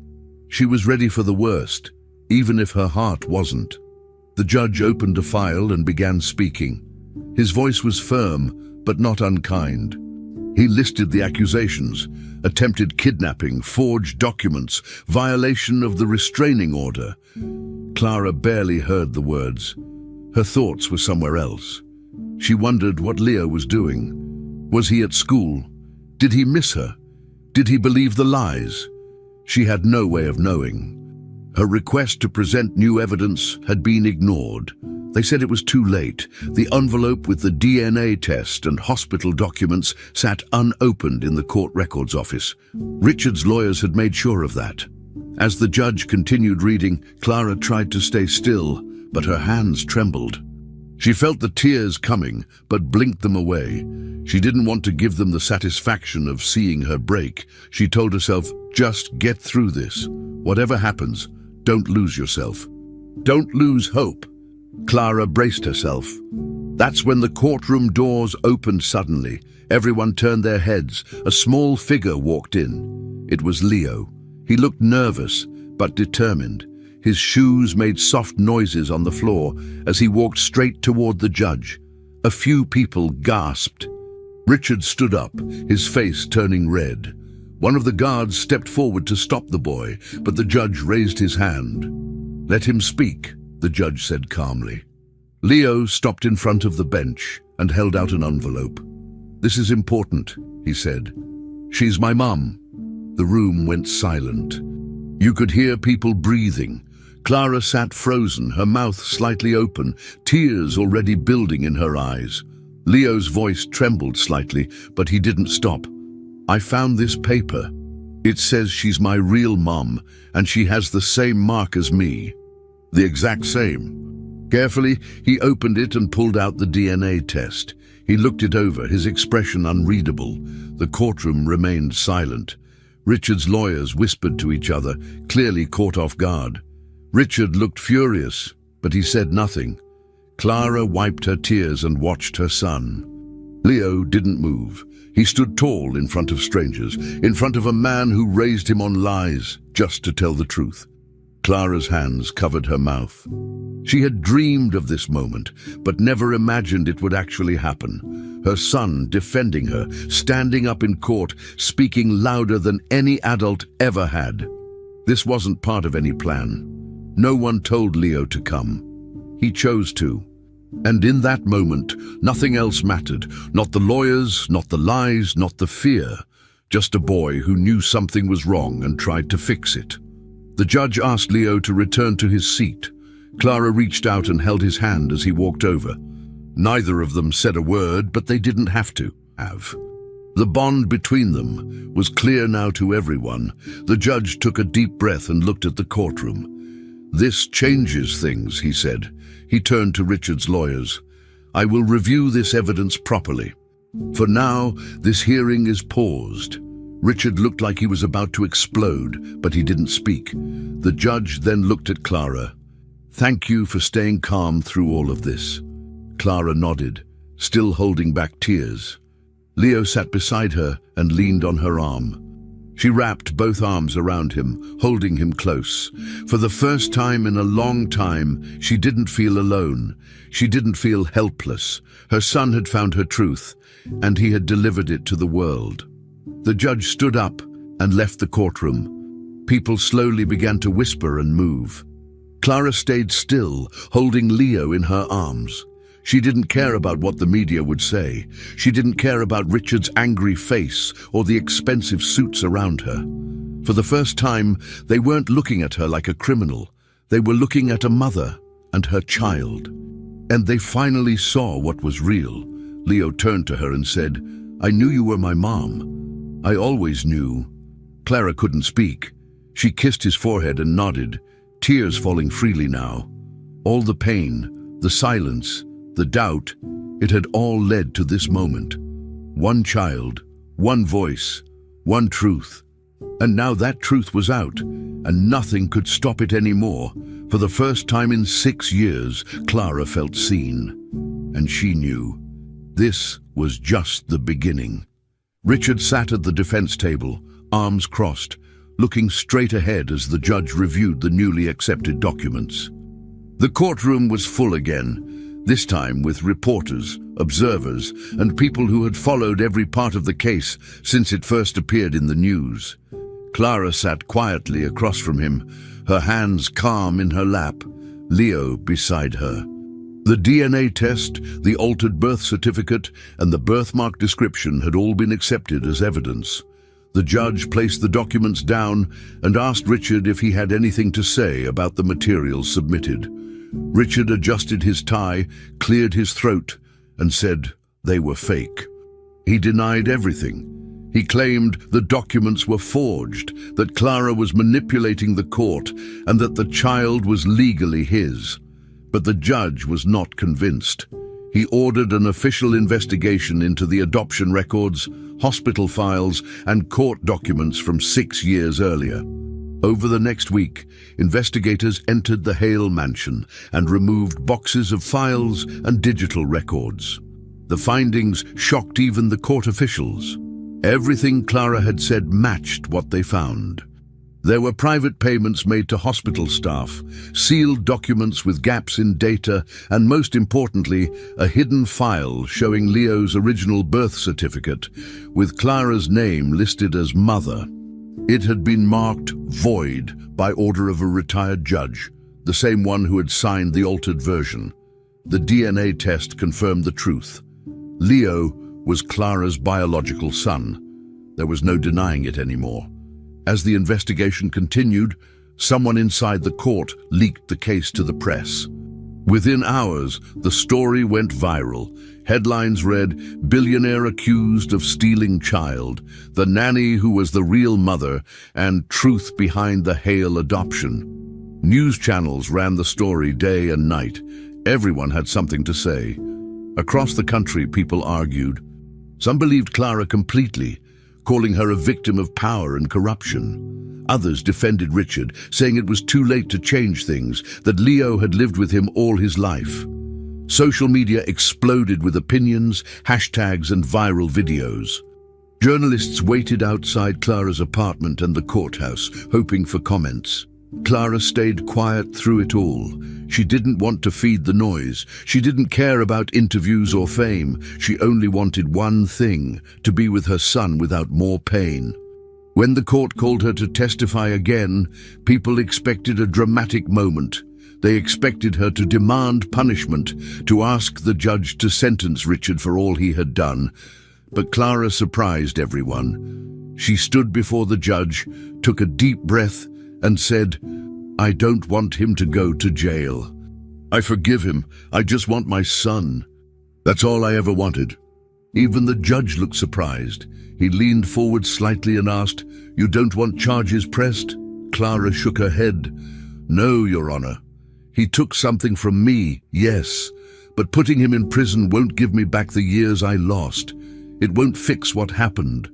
She was ready for the worst, even if her heart wasn't. The judge opened a file and began speaking. His voice was firm, but not unkind. He listed the accusations: attempted kidnapping, forged documents, violation of the restraining order. Clara barely heard the words. Her thoughts were somewhere else. She wondered what Leo was doing. Was he at school? Did he miss her? Did he believe the lies? She had no way of knowing. Her request to present new evidence had been ignored. They said it was too late. The envelope with the DNA test and hospital documents sat unopened in the court records office. Richard's lawyers had made sure of that. As the judge continued reading, Clara tried to stay still, but her hands trembled. She felt the tears coming, but blinked them away. She didn't want to give them the satisfaction of seeing her break. She told herself, just get through this. Whatever happens, don't lose yourself. Don't lose hope. Clara braced herself. That's when the courtroom doors opened suddenly. Everyone turned their heads. A small figure walked in. It was Leo. He looked nervous, but determined. His shoes made soft noises on the floor as he walked straight toward the judge. A few people gasped. Richard stood up, his face turning red. One of the guards stepped forward to stop the boy, but the judge raised his hand. Let him speak, the judge said calmly. Leo stopped in front of the bench and held out an envelope. This is important, he said. She's my mum. The room went silent. You could hear people breathing. Clara sat frozen, her mouth slightly open, tears already building in her eyes. Leo's voice trembled slightly, but he didn't stop. I found this paper. It says she's my real mum, and she has the same mark as me. The exact same. Carefully, he opened it and pulled out the DNA test. He looked it over, his expression unreadable. The courtroom remained silent. Richard's lawyers whispered to each other, clearly caught off guard. Richard looked furious, but he said nothing. Clara wiped her tears and watched her son. Leo didn't move. He stood tall in front of strangers, in front of a man who raised him on lies just to tell the truth. Clara's hands covered her mouth. She had dreamed of this moment, but never imagined it would actually happen. Her son defending her, standing up in court, speaking louder than any adult ever had. This wasn't part of any plan. No one told Leo to come. He chose to. And in that moment, nothing else mattered. Not the lawyers, not the lies, not the fear. Just a boy who knew something was wrong and tried to fix it. The judge asked Leo to return to his seat. Clara reached out and held his hand as he walked over. Neither of them said a word, but they didn't have to have. The bond between them was clear now to everyone. The judge took a deep breath and looked at the courtroom. This changes things, he said. He turned to Richard's lawyers. I will review this evidence properly. For now, this hearing is paused. Richard looked like he was about to explode, but he didn't speak. The judge then looked at Clara. Thank you for staying calm through all of this. Clara nodded, still holding back tears. Leo sat beside her and leaned on her arm. She wrapped both arms around him, holding him close. For the first time in a long time, she didn't feel alone. She didn't feel helpless. Her son had found her truth, and he had delivered it to the world. The judge stood up and left the courtroom. People slowly began to whisper and move. Clara stayed still, holding Leo in her arms. She didn't care about what the media would say. She didn't care about Richard's angry face or the expensive suits around her. For the first time, they weren't looking at her like a criminal. They were looking at a mother and her child. And they finally saw what was real. Leo turned to her and said, "I knew you were my mom. I always knew." Clara couldn't speak. She kissed his forehead and nodded, tears falling freely now. All the pain, the silence, the doubt, it had all led to this moment. One child, one voice, one truth. And now that truth was out, and nothing could stop it anymore. For the first time in 6 years, Clara felt seen. And she knew. This was just the beginning. Richard sat at the defense table, arms crossed, looking straight ahead as the judge reviewed the newly accepted documents. The courtroom was full again, this time with reporters, observers, and people who had followed every part of the case since it first appeared in the news. Clara sat quietly across from him, her hands calm in her lap, Leo beside her. The DNA test, the altered birth certificate, and the birthmark description had all been accepted as evidence. The judge placed the documents down and asked Richard if he had anything to say about the materials submitted. Richard adjusted his tie, cleared his throat, and said they were fake. He denied everything. He claimed the documents were forged, that Clara was manipulating the court, and that the child was legally his. But the judge was not convinced. He ordered an official investigation into the adoption records, hospital files, and court documents from 6 years earlier. Over the next week, investigators entered the Hale mansion and removed boxes of files and digital records. The findings shocked even the court officials. Everything Clara had said matched what they found. There were private payments made to hospital staff, sealed documents with gaps in data, and most importantly, a hidden file showing Leo's original birth certificate, with Clara's name listed as mother. It had been marked void by order of a retired judge, the same one who had signed the altered version. The DNA test confirmed the truth. Leo was Clara's biological son. There was no denying it anymore. As the investigation continued, someone inside the court leaked the case to the press. Within hours, the story went viral. Headlines read, "Billionaire accused of stealing child," "The nanny who was the real mother," and "Truth behind the Hale adoption." News channels ran the story day and night. Everyone had something to say. Across the country, people argued. Some believed Clara completely, calling her a victim of power and corruption. Others defended Richard, saying it was too late to change things, that Leo had lived with him all his life. Social media exploded with opinions, hashtags, and viral videos. Journalists waited outside Clara's apartment and the courthouse, hoping for comments. Clara stayed quiet through it all. She didn't want to feed the noise. She didn't care about interviews or fame. She only wanted one thing, to be with her son without more pain. When the court called her to testify again, people expected a dramatic moment. They expected her to demand punishment, to ask the judge to sentence Richard for all he had done. But Clara surprised everyone. She stood before the judge, took a deep breath, and said, "I don't want him to go to jail. I forgive him. I just want my son. That's all I ever wanted." Even the judge looked surprised. He leaned forward slightly and asked, "You don't want charges pressed?" Clara shook her head. "No, Your Honor. He took something from me, yes, but putting him in prison won't give me back the years I lost. It won't fix what happened.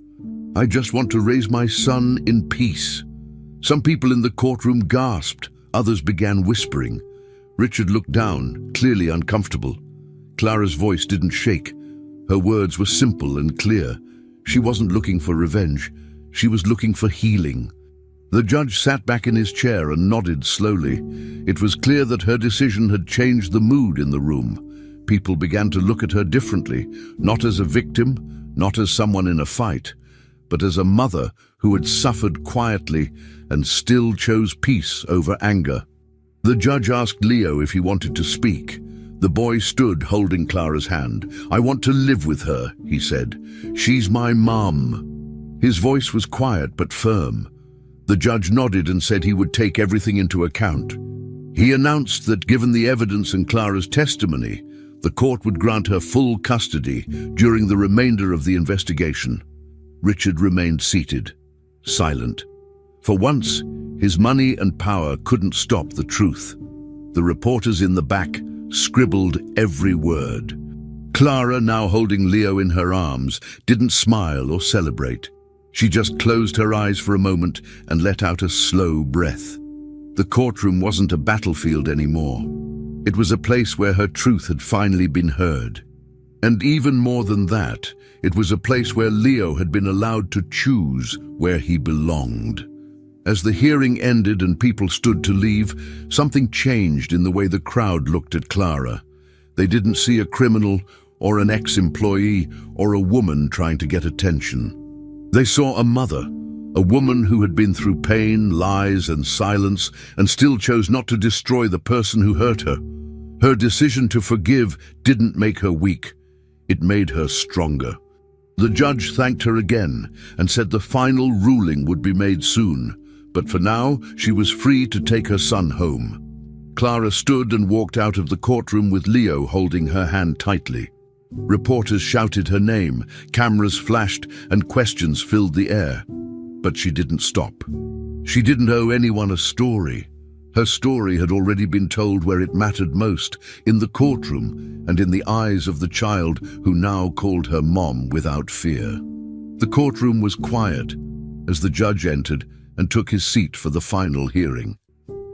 I just want to raise my son in peace." Some people in the courtroom gasped. Others began whispering. Richard looked down, clearly uncomfortable. Clara's voice didn't shake. Her words were simple and clear. She wasn't looking for revenge. She was looking for healing. The judge sat back in his chair and nodded slowly. It was clear that her decision had changed the mood in the room. People began to look at her differently, not as a victim, not as someone in a fight, but as a mother who had suffered quietly and still chose peace over anger. The judge asked Leo if he wanted to speak. The boy stood holding Clara's hand. "I want to live with her," he said. "She's my mom." His voice was quiet but firm. The judge nodded and said he would take everything into account. He announced that given the evidence and Clara's testimony, the court would grant her full custody during the remainder of the investigation. Richard remained seated, silent. For once, his money and power couldn't stop the truth. The reporters in the back scribbled every word. Clara, now holding Leo in her arms, didn't smile or celebrate. She just closed her eyes for a moment and let out a slow breath. The courtroom wasn't a battlefield anymore. It was a place where her truth had finally been heard. And even more than that, it was a place where Leo had been allowed to choose where he belonged. As the hearing ended and people stood to leave, something changed in the way the crowd looked at Clara. They didn't see a criminal or an ex-employee or a woman trying to get attention. They saw a mother, a woman who had been through pain, lies, and silence, and still chose not to destroy the person who hurt her. Her decision to forgive didn't make her weak. It made her stronger. The judge thanked her again and said the final ruling would be made soon, but for now she was free to take her son home. Clara stood and walked out of the courtroom with Leo holding her hand tightly. Reporters shouted her name, cameras flashed, and questions filled the air. But she didn't stop. She didn't owe anyone a story. Her story had already been told where it mattered most, in the courtroom and in the eyes of the child who now called her mom without fear. The courtroom was quiet as the judge entered and took his seat for the final hearing.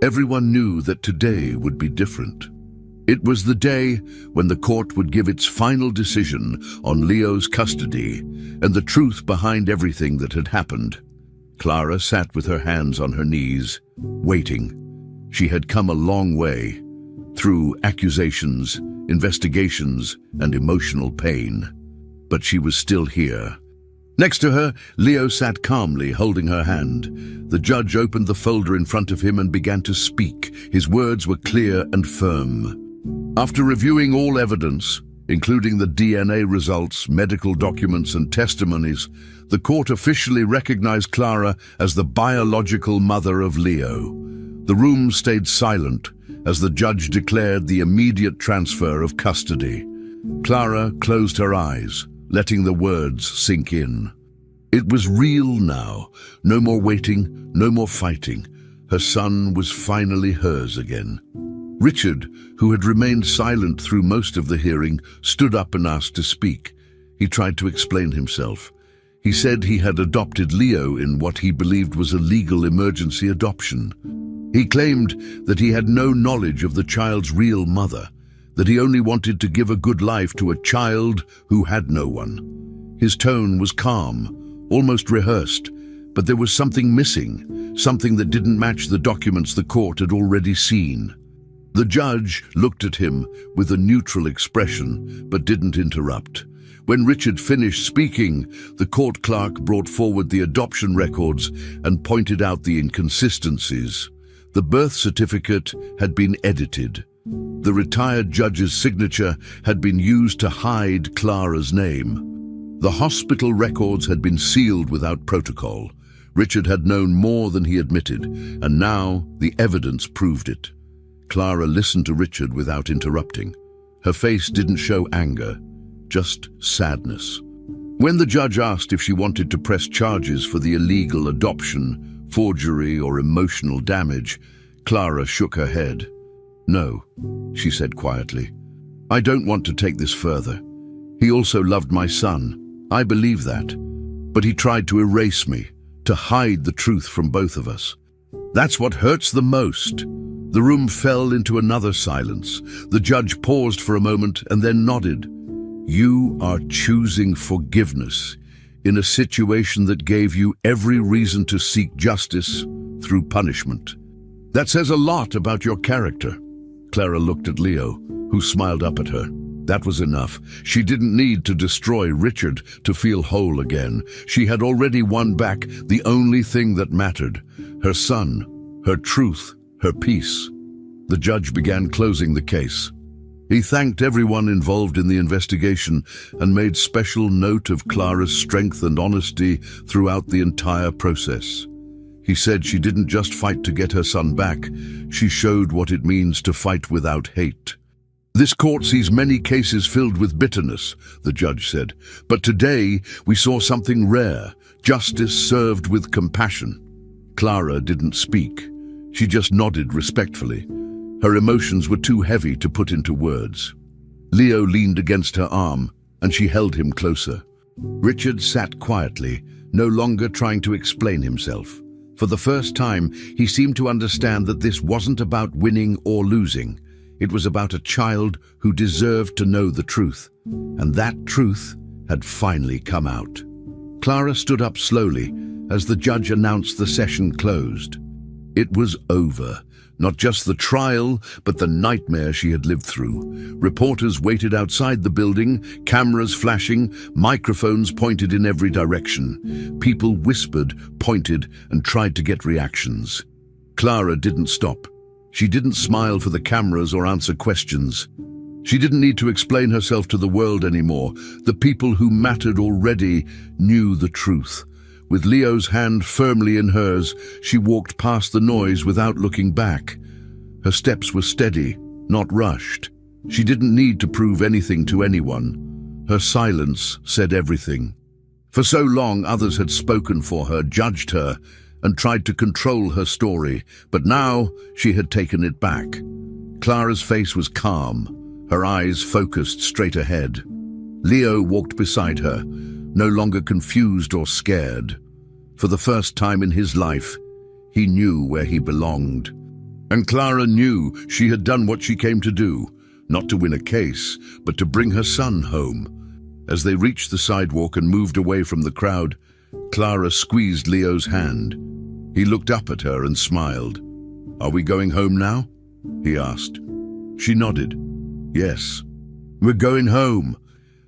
Everyone knew that today would be different. It was the day when the court would give its final decision on Leo's custody and the truth behind everything that had happened. Clara sat with her hands on her knees, waiting. She had come a long way, through accusations, investigations, and emotional pain. But she was still here. Next to her, Leo sat calmly, holding her hand. The judge opened the folder in front of him and began to speak. His words were clear and firm. After reviewing all evidence, including the DNA results, medical documents, and testimonies, the court officially recognized Clara as the biological mother of Leo. The room stayed silent as the judge declared the immediate transfer of custody. Clara closed her eyes, letting the words sink in. It was real now. No more waiting, no more fighting. Her son was finally hers again. Richard, who had remained silent through most of the hearing, stood up and asked to speak. He tried to explain himself. He said he had adopted Leo in what he believed was a legal emergency adoption. He claimed that he had no knowledge of the child's real mother, that he only wanted to give a good life to a child who had no one. His tone was calm, almost rehearsed, but there was something missing, something that didn't match the documents the court had already seen. The judge looked at him with a neutral expression, but didn't interrupt. When Richard finished speaking, the court clerk brought forward the adoption records and pointed out the inconsistencies. The birth certificate had been edited. The retired judge's signature had been used to hide Clara's name. The hospital records had been sealed without protocol. Richard had known more than he admitted, and now the evidence proved it. Clara listened to Richard without interrupting. Her face didn't show anger, just sadness. When the judge asked if she wanted to press charges for the illegal adoption, forgery, or emotional damage, Clara shook her head. "No," she said quietly. "I don't want to take this further. He also loved my son. I believe that. But he tried to erase me, to hide the truth from both of us. That's what hurts the most." The room fell into another silence. The judge paused for a moment and then nodded. "You are choosing forgiveness. in a situation that gave you every reason to seek justice through punishment. That says a lot about your character. Clara looked at Leo, who smiled up at her. That was enough. She didn't need to destroy Richard to feel whole again. She had already won back the only thing that mattered: her son, her truth, her peace. The judge began closing the case. He thanked everyone involved in the investigation and made special note of Clara's strength and honesty throughout the entire process. He said she didn't just fight to get her son back, she showed what it means to fight without hate. This court sees many cases filled with bitterness, the judge said, but today we saw something rare: justice served with compassion. Clara didn't speak. She just nodded respectfully. Her emotions were too heavy to put into words. Leo leaned against her arm, and she held him closer. Richard sat quietly, no longer trying to explain himself. For the first time, he seemed to understand that this wasn't about winning or losing. It was about a child who deserved to know the truth, and that truth had finally come out. Clara stood up slowly as the judge announced the session closed. It was over. Not just the trial, but the nightmare she had lived through. Reporters waited outside the building, cameras flashing, microphones pointed in every direction. People whispered, pointed, and tried to get reactions. Clara didn't stop. She didn't smile for the cameras or answer questions. She didn't need to explain herself to the world anymore. The people who mattered already knew the truth. With Leo's hand firmly in hers, she walked past the noise without looking back. Her steps were steady, not rushed. She didn't need to prove anything to anyone. Her silence said everything. For so long, others had spoken for her, judged her, and tried to control her story, but now she had taken it back. Clara's face was calm, her eyes focused straight ahead. Leo walked beside her, no longer confused or scared. For the first time in his life, he knew where he belonged. And Clara knew she had done what she came to do, not to win a case, but to bring her son home. As they reached the sidewalk and moved away from the crowd, Clara squeezed Leo's hand. He looked up at her and smiled. "Are we going home now?" he asked. She nodded. "Yes, we're going home."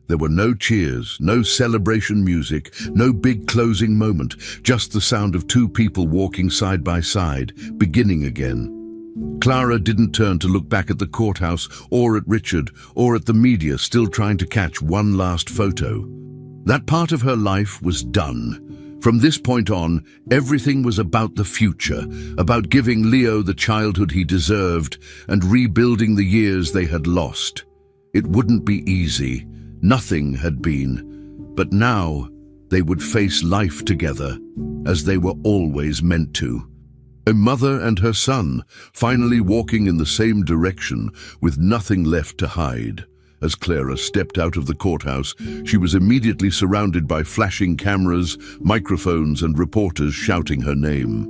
There were no cheers, no celebration music, no big closing moment, just the sound of two people walking side by side, beginning again. Clara didn't turn to look back at the courthouse or at Richard or at the media still trying to catch one last photo. That part of her life was done. From this point on, everything was about the future, about giving Leo the childhood he deserved and rebuilding the years they had lost. It wouldn't be easy. Nothing had been, but now they would face life together, as they were always meant to. A mother and her son, finally walking in the same direction, with nothing left to hide. As Clara stepped out of the courthouse, she was immediately surrounded by flashing cameras, microphones, and reporters shouting her name.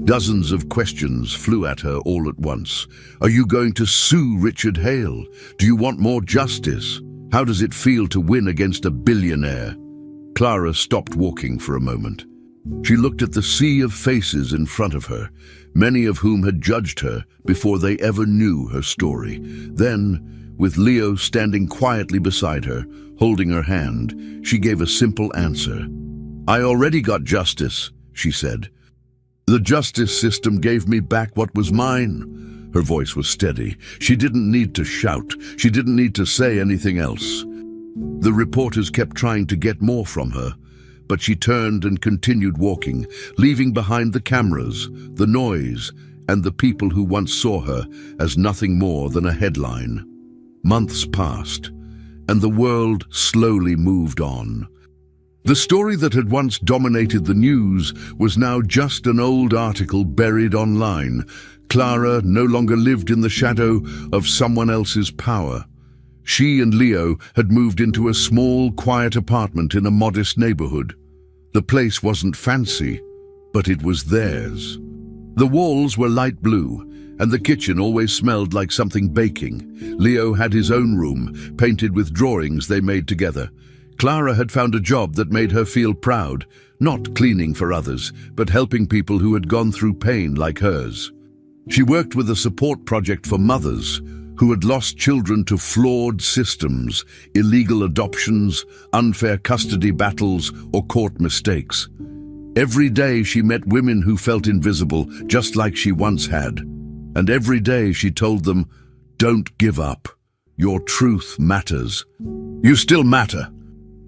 Dozens of questions flew at her all at once. Are you going to sue Richard Hale? Do you want more justice? How does it feel to win against a billionaire? Clara stopped walking for a moment. She looked at the sea of faces in front of her, many of whom had judged her before they ever knew her story. Then, with Leo standing quietly beside her, holding her hand, she gave a simple answer. "I already got justice," she said. "The justice system gave me back what was mine." Her voice was steady. She didn't need to shout. She didn't need to say anything else. The reporters kept trying to get more from her, but she turned and continued walking, leaving behind the cameras, the noise, and the people who once saw her as nothing more than a headline. Months passed, and the world slowly moved on. The story that had once dominated the news was now just an old article buried online. Clara no longer lived in the shadow of someone else's power. She and Leo had moved into a small, quiet apartment in a modest neighborhood. The place wasn't fancy, but it was theirs. The walls were light blue, and the kitchen always smelled like something baking. Leo had his own room, painted with drawings they made together. Clara had found a job that made her feel proud, not cleaning for others, but helping people who had gone through pain like hers. She worked with a support project for mothers who had lost children to flawed systems, illegal adoptions, unfair custody battles, or court mistakes. Every day she met women who felt invisible, just like she once had. And every day she told them, "Don't give up. Your truth matters. You still matter."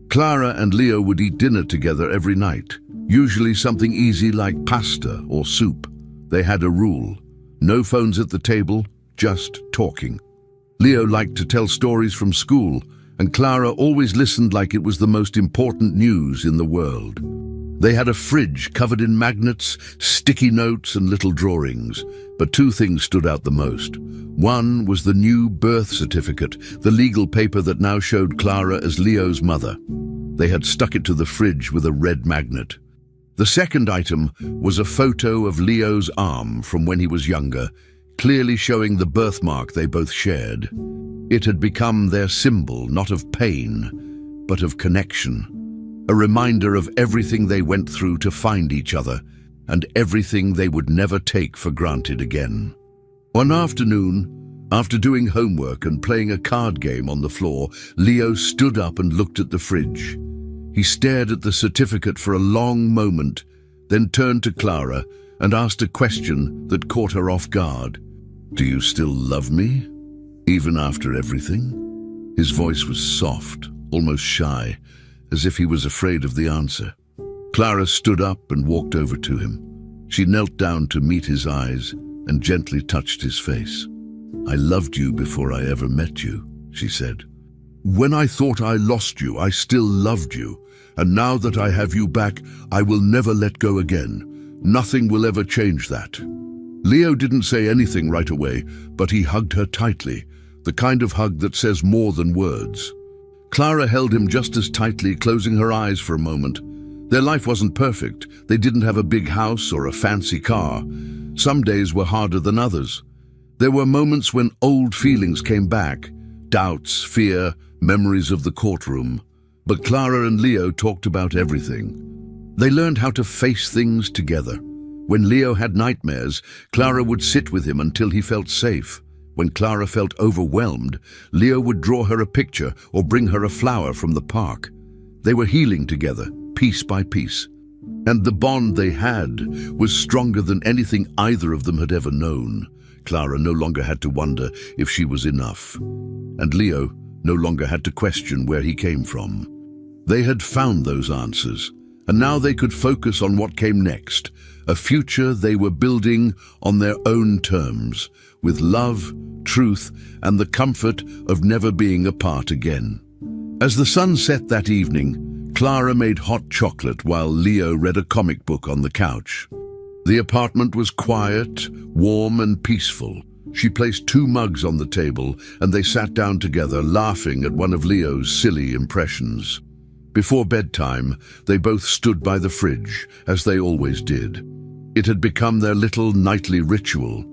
Clara and Leo would eat dinner together every night, usually something easy like pasta or soup. They had a rule: no phones at the table, just talking. Leo liked to tell stories from school, and Clara always listened like it was the most important news in the world. They had a fridge covered in magnets, sticky notes, and little drawings, but two things stood out the most. One was the new birth certificate, the legal paper that now showed Clara as Leo's mother. They had stuck it to the fridge with a red magnet. The second item was a photo of Leo's arm from when he was younger, clearly showing the birthmark they both shared. It had become their symbol, not of pain, but of connection. A reminder of everything they went through to find each other, and everything they would never take for granted again. One afternoon, after doing homework and playing a card game on the floor, Leo stood up and looked at the fridge. He stared at the certificate for a long moment, then turned to Clara and asked a question that caught her off guard. "Do you still love me, even after everything?" His voice was soft, almost shy, as if he was afraid of the answer. Clara stood up and walked over to him. She knelt down to meet his eyes and gently touched his face. "I loved you before I ever met you," she said. "When I thought I lost you, I still loved you. And now that I have you back, I will never let go again. Nothing will ever change that." Leo didn't say anything right away, but he hugged her tightly, the kind of hug that says more than words. Clara held him just as tightly, closing her eyes for a moment. Their life wasn't perfect. They didn't have a big house or a fancy car. Some days were harder than others. There were moments when old feelings came back, doubts, fear, memories of the courtroom. But Clara and Leo talked about everything. They learned how to face things together. When Leo had nightmares, Clara would sit with him until he felt safe. When Clara felt overwhelmed, Leo would draw her a picture or bring her a flower from the park. They were healing together, piece by piece. And the bond they had was stronger than anything either of them had ever known. Clara no longer had to wonder if she was enough. And Leo no longer had to question where he came from. They had found those answers, and now they could focus on what came next, a future they were building on their own terms, with love, truth, and the comfort of never being apart again. As the sun set that evening, Clara made hot chocolate while Leo read a comic book on the couch. The apartment was quiet, warm, and peaceful. She placed 2 mugs on the table, and they sat down together, laughing at one of Leo's silly impressions. Before bedtime, they both stood by the fridge, as they always did. It had become their little nightly ritual.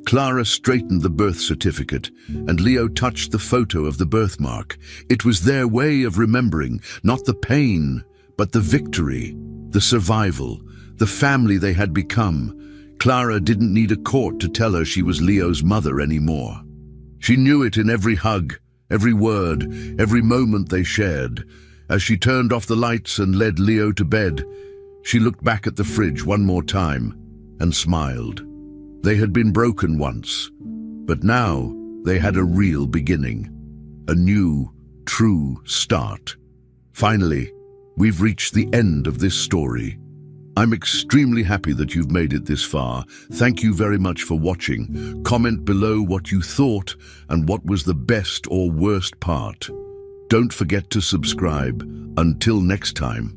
Clara straightened the birth certificate, and Leo touched the photo of the birthmark. It was their way of remembering, not the pain, but the victory, the survival, the family they had become. Clara didn't need a court to tell her she was Leo's mother anymore. She knew it in every hug, every word, every moment they shared. As she turned off the lights and led Leo to bed, she looked back at the fridge one more time and smiled. They had been broken once, but now they had a real beginning, a new, true start. Finally, we've reached the end of this story. I'm extremely happy that you've made it this far. Thank you very much for watching. Comment below what you thought and what was the best or worst part. Don't forget to subscribe. Until next time.